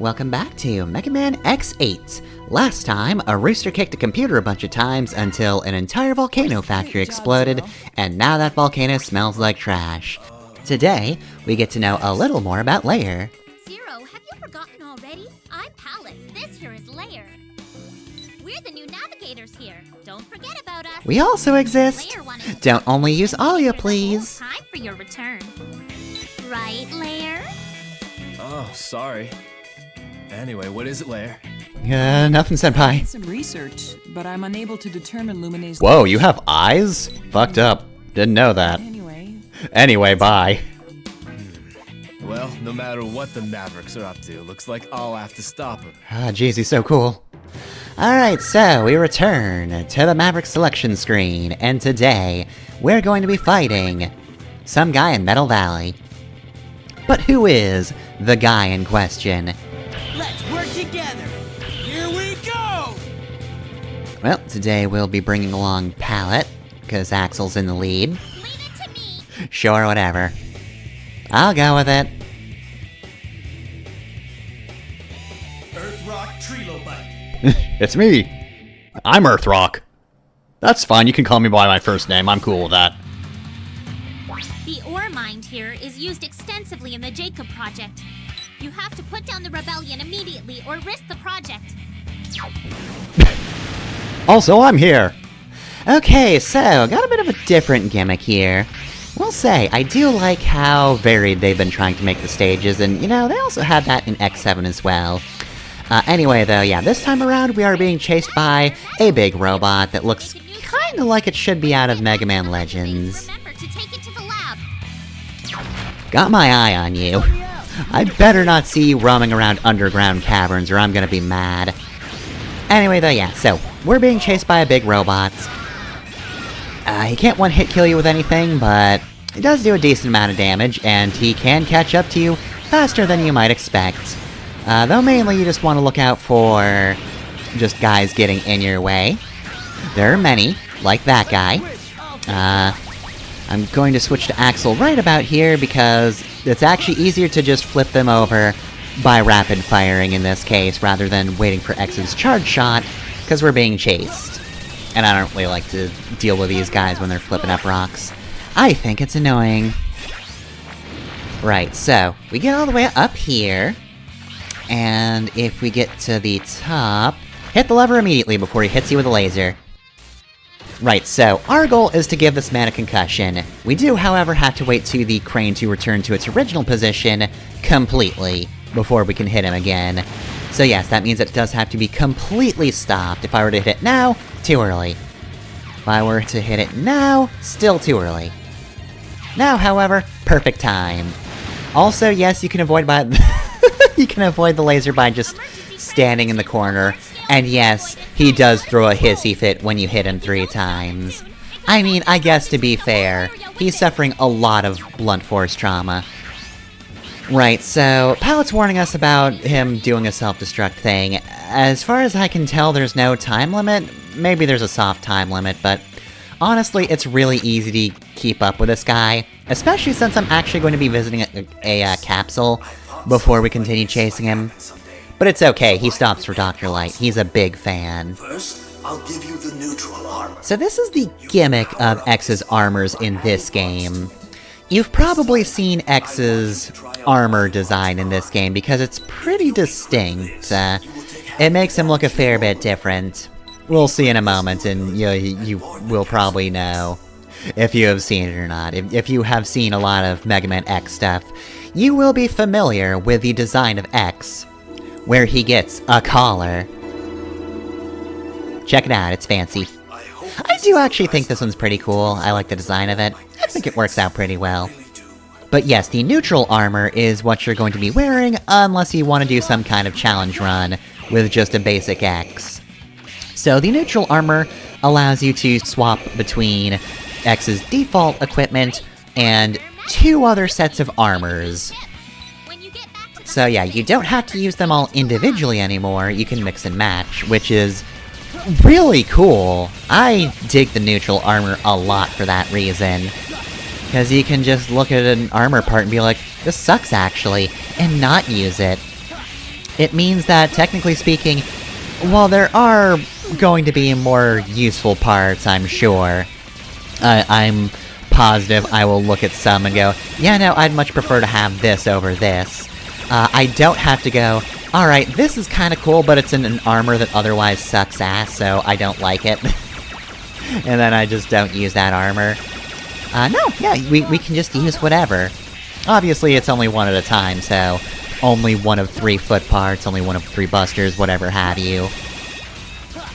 Welcome back to Mega Man X8. Last time, a rooster kicked a computer a bunch of times until an entire volcano factory exploded, and now that volcano smells like trash. Today, we get to know a little more about Layer. Zero, have you forgotten already? I'm Palette, this here is Layer. We're the new navigators here. Don't forget about us. We also exist. Don't only use Alia, please. Time for your return. Right, Layer? Oh, sorry. Anyway, what is it, Layer? Nothing, Senpai. Some research, but I'm unable to determine Lumina's... Whoa, you have eyes? Fucked up. Didn't know that. Anyway, bye. Well, no matter what the Mavericks are up to, looks like I'll have to stop them. Ah, jeez, he's so cool. Alright, so we return to the Maverick selection screen, and today, we're going to be fighting some guy in Metal Valley. But who is the guy in question? Let's work together! Here we go! Well, today we'll be bringing along Palette, because Axel's in the lead. Leave it to me! Sure, whatever. I'll go with it. Earthrock Trilobyte. It's me! I'm Earthrock. That's fine, you can call me by my first name, I'm cool with that. The ore mined here is used extensively in the Jacob project. You have to put down the rebellion immediately or risk the project. Also, I'm here! Okay, so, got a bit of a different gimmick here. We'll say, I do like how varied they've been trying to make the stages, and, you know, they also had that in X7 as well. Anyway, though, yeah, this time around we are being chased by a big robot that looks kinda like it should be out of Mega Man Legends. Remember to take it to the lab. Got my eye on you. I better not see you roaming around underground caverns or I'm gonna be mad. Anyway, though, yeah, so, we're being chased by a big robot. He can't one-hit kill you with anything, but he does do a decent amount of damage, and he can catch up to you faster than you might expect. Though mainly you just want to look out for just guys getting in your way. There are many, like that guy. I'm going to switch to Axel right about here because it's actually easier to just flip them over by rapid firing in this case, rather than waiting for X's charge shot, because we're being chased. And I don't really like to deal with these guys when they're flipping up rocks. I think it's annoying. Right, so, we get all the way up here. And if we get to the top, hit the lever immediately before he hits you with a laser. Right, so, our goal is to give this man a concussion. We do, however, have to wait to the crane to return to its original position completely before we can hit him again. So yes, that means it does have to be completely stopped. If I were to hit it now, too early. If I were to hit it now, still too early. Now, however, perfect time. Also, yes, you can avoid by you can avoid the laser by just standing in the corner. And yes, he does throw a hissy fit when you hit him 3 times. I mean, I guess to be fair, he's suffering a lot of blunt force trauma. Right, so, Palette's warning us about him doing a self-destruct thing. As far as I can tell, there's no time limit. Maybe there's a soft time limit, but honestly, it's really easy to keep up with this guy, especially since I'm actually going to be visiting a capsule before we continue chasing him. But it's okay, he stops for Dr. Light. He's a big fan. First, I'll give you the neutral armor. So this is the gimmick of X's armors in this game. You've probably seen X's armor design in this game because it's pretty distinct. It makes him look a fair bit different. We'll see in a moment, and you will probably know if you have seen it or not. If you have seen a lot of Mega Man X stuff, you will be familiar with the design of X, where he gets a collar. Check it out, it's fancy. I do actually think this one's pretty cool. I like the design of it. I think it works out pretty well. But yes, the neutral armor is what you're going to be wearing unless you want to do some kind of challenge run with just a basic X. So the neutral armor allows you to swap between X's default equipment and 2 other sets of armors. So yeah, you don't have to use them all individually anymore, you can mix and match, which is really cool. I dig the neutral armor a lot for that reason. Because you can just look at an armor part and be like, this sucks actually, and not use it. it means that, technically speaking, while there are going to be more useful parts, I'm sure, I'm positive I will look at some and go, yeah, no, I'd much prefer to have this over this. I don't have to go, alright, this is kinda cool, but it's in an armor that otherwise sucks ass, so I don't like it. And then I just don't use that armor. No, yeah, we can just use whatever. Obviously, it's only one at a time, so only one of 3 foot parts, only one of 3 busters, whatever have you.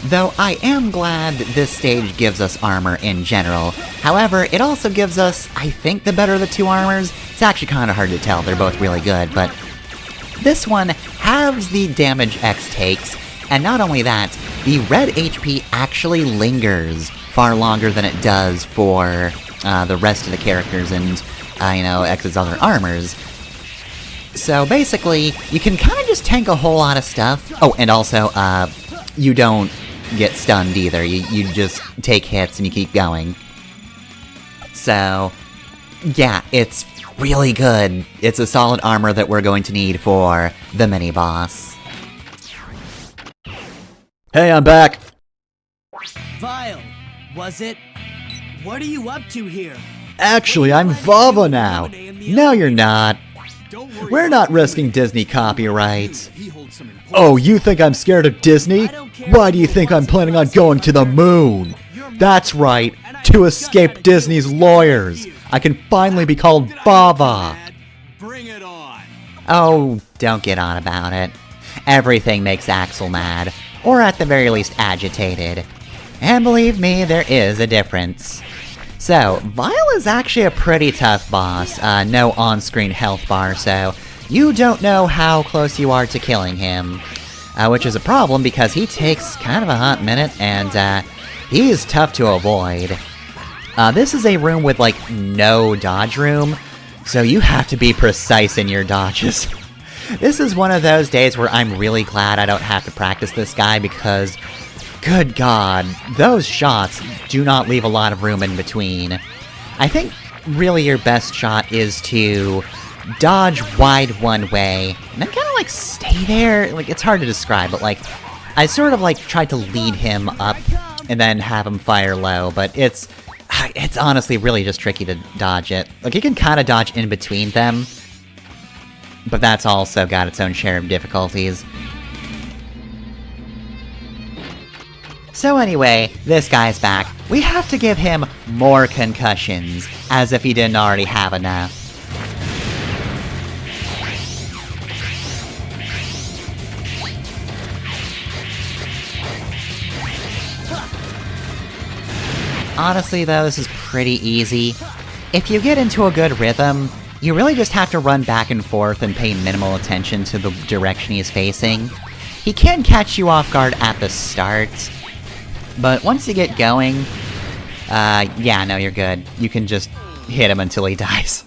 Though I am glad that this stage gives us armor in general. However, it also gives us, I think, the better of the 2 armors. It's actually kinda hard to tell, they're both really good, but this one halves the damage X takes, and not only that, the red HP actually lingers far longer than it does for the rest of the characters and, X's other armors. So basically, you can kinda just tank a whole lot of stuff. Oh, and also, you don't get stunned either. You just take hits and you keep going. So, yeah, it's really good. It's a solid armor that we're going to need for the mini-boss. Hey, I'm back. Vile, was it? What are you up to here? Actually, I'm Vava now. No, you're not. We're not risking Disney copyrights. Oh, you think I'm scared of Disney? Why do you think I'm planning on going to the moon? That's right, to escape Disney's lawyers. I can finally be called Vava. Bring it on. Oh, don't get on about it. Everything makes Axel mad, or at the very least agitated. And believe me, there is a difference. So, Vile is actually a pretty tough boss, no on-screen health bar, so you don't know how close you are to killing him. Which is a problem because he takes kind of a hot minute, and he is tough to avoid. This is a room with, like, no dodge room, so you have to be precise in your dodges. This is one of those days where I'm really glad I don't have to practice this guy because, good god, those shots do not leave a lot of room in between. I think really your best shot is to dodge wide one way, and then kind of like stay there. Like, it's hard to describe, but like, I sort of like tried to lead him up and then have him fire low, but it's honestly really just tricky to dodge it. Like, you can kind of dodge in between them, but that's also got its own share of difficulties. So anyway, this guy's back. We have to give him more concussions, as if he didn't already have enough. Honestly though, this is pretty easy. If you get into a good rhythm, you really just have to run back and forth and pay minimal attention to the direction he's facing. He can catch you off guard at the start, but once you get going, yeah, no, you're good. You can just hit him until he dies.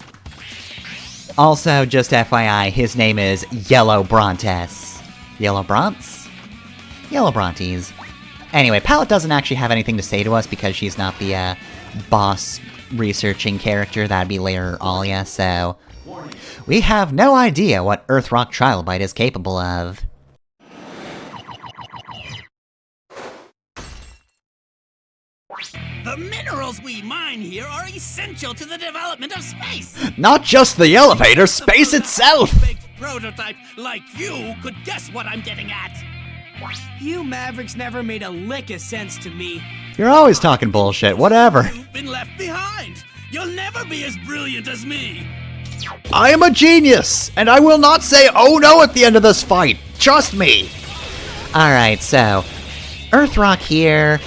Also, just FYI, his name is Yellow Brontes. Yellow Brontes? Yellow Brontes. Anyway, Palette doesn't actually have anything to say to us because she's not the, boss researching character. That'd be later Alia, so we have no idea what Earthrock Trilobyte is capable of. The minerals we mine here are essential to the development of space. Not just the elevator, space itself! Baked prototype like you could guess what I'm getting at. You Mavericks never made a lick of sense to me. You're always talking bullshit, whatever. You've been left behind. You'll never be as brilliant as me. I am a genius, and I will not say oh no at the end of this fight. Trust me. Alright, so Earthrock here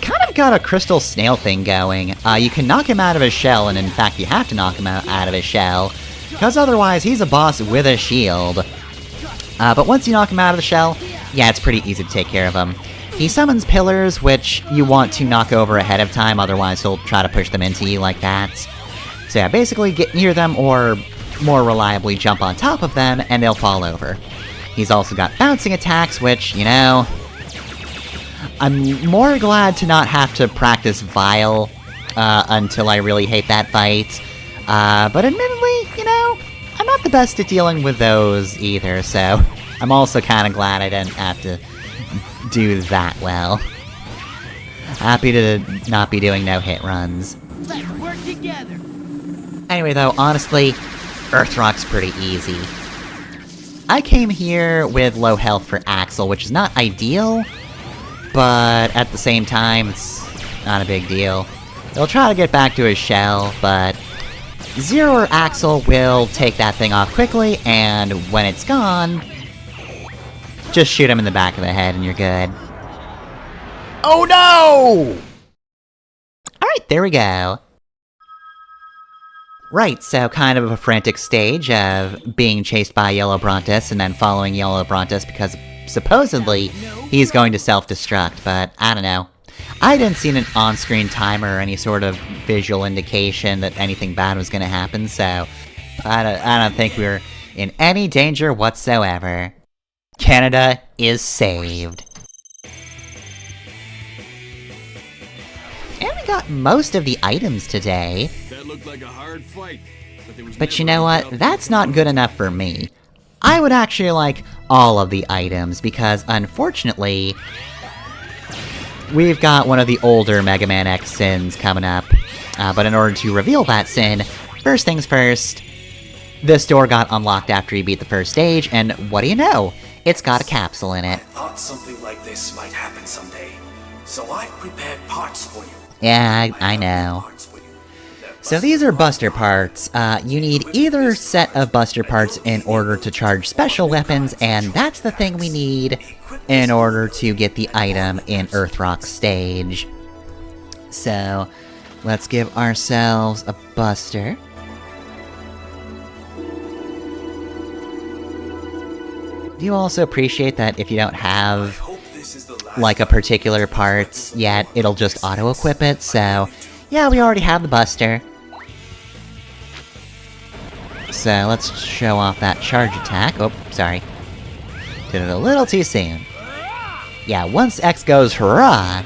kind of got a crystal snail thing going. You can knock him out of his shell, and in fact you have to knock him out of his shell, because otherwise he's a boss with a shield. But once you knock him out of the shell, yeah, it's pretty easy to take care of him. He summons pillars, which you want to knock over ahead of time, otherwise he'll try to push them into you like that. So yeah, basically get near them, or more reliably jump on top of them, and they'll fall over. He's also got bouncing attacks, which, you know, I'm more glad to not have to practice Vile until I really hate that fight. But admittedly, you know, I'm not the best at dealing with those either, so I'm also kind of glad I didn't have to do that well. Happy to not be doing no-hit runs. Let's work together. Anyway though, honestly, Earthrock's pretty easy. I came here with low health for Axel, which is not ideal, but at the same time, it's not a big deal. He'll try to get back to his shell, but Zero or Axel will take that thing off quickly, and when it's gone, just shoot him in the back of the head and you're good. Oh no! Alright, there we go. Right, so kind of a frantic stage of being chased by Yellow Brontus and then following Yellow Brontus because supposedly he's going to self-destruct, but I don't know. I didn't see an on-screen timer or any sort of visual indication that anything bad was gonna happen, so I don't think we're in any danger whatsoever. Canada is saved. And we got most of the items today. That looked like a hard fight, But you know what? That's not good enough for me. I would actually like all of the items, because unfortunately, we've got one of the older Mega Man X sins coming up. But in order to reveal that sin, first things first, this door got unlocked after you beat the first stage, and what do you know? It's got a capsule in it. I thought something like this might happen someday, so I've prepared parts for you. Yeah, I know. So these are Buster parts. You need either set of Buster parts in order to charge special weapons, and that's the thing we need in order to get the item in Earthrock stage. So, let's give ourselves a Buster. Do you also appreciate that if you don't have, like, a particular part yet, it'll just auto-equip it? So, yeah, we already have the Buster. So, let's show off that charge attack. Oh, sorry. Did it a little too soon. Yeah, once X goes hurrah,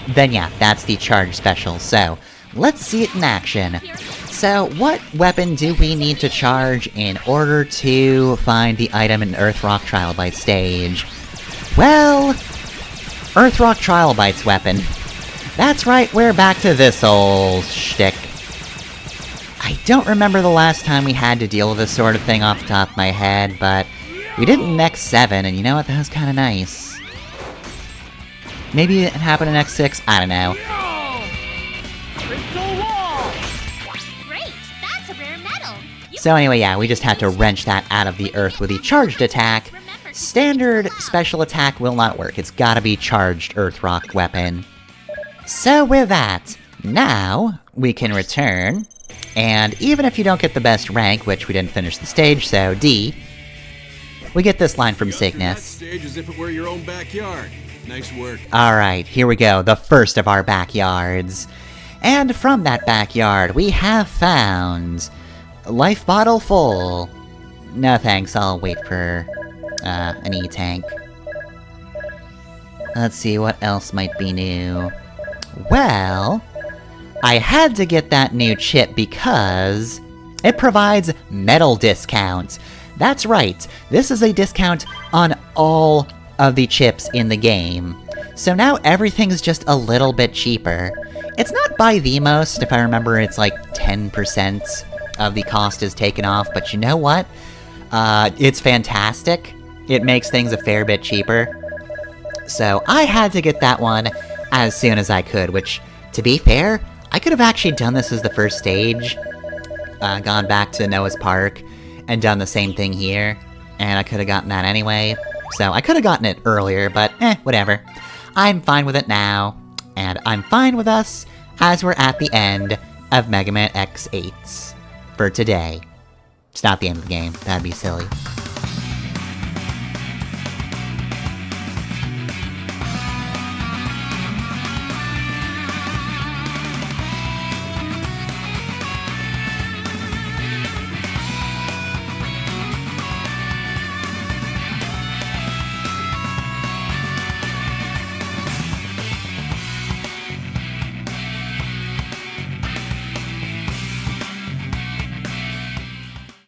then yeah, that's the charge special. So, let's see it in action. So, what weapon do we need to charge in order to find the item in Earthrock Trilobyte stage? Well, Earthrock Trilobyte's weapon. That's right, we're back to this old shtick. I don't remember the last time we had to deal with this sort of thing off the top of my head, but we did in X7, and you know what, that was kinda nice. Maybe it happened in X6, I don't know. Great, that's a rare metal. So anyway, yeah, we just had to wrench that out of the earth with the charged attack. Standard special attack will not work, it's gotta be charged Earthrock weapon. So with that, now we can return, and even if you don't get the best rank, which we didn't finish the stage, so D, we get this line from Cygnus. Stage as if it were your own backyard. Nice work. Alright, here we go, the first of our backyards. And from that backyard, we have found... Life bottle full. No thanks, I'll wait for an E-tank. Let's see what else might be new. Well, I had to get that new chip because it provides metal discounts. That's right, this is a discount on all of the chips in the game. So now everything's just a little bit cheaper. It's not by the most, if I remember it's like 10% of the cost is taken off, but you know what? It's fantastic. It makes things a fair bit cheaper. So I had to get that one as soon as I could, which, to be fair, I could have actually done this as the first stage, gone back to Noah's Park, and done the same thing here, and I could have gotten that anyway. So I could have gotten it earlier, but whatever. I'm fine with it now, and I'm fine with us as we're at the end of Mega Man X8 for today. It's not the end of the game, that'd be silly.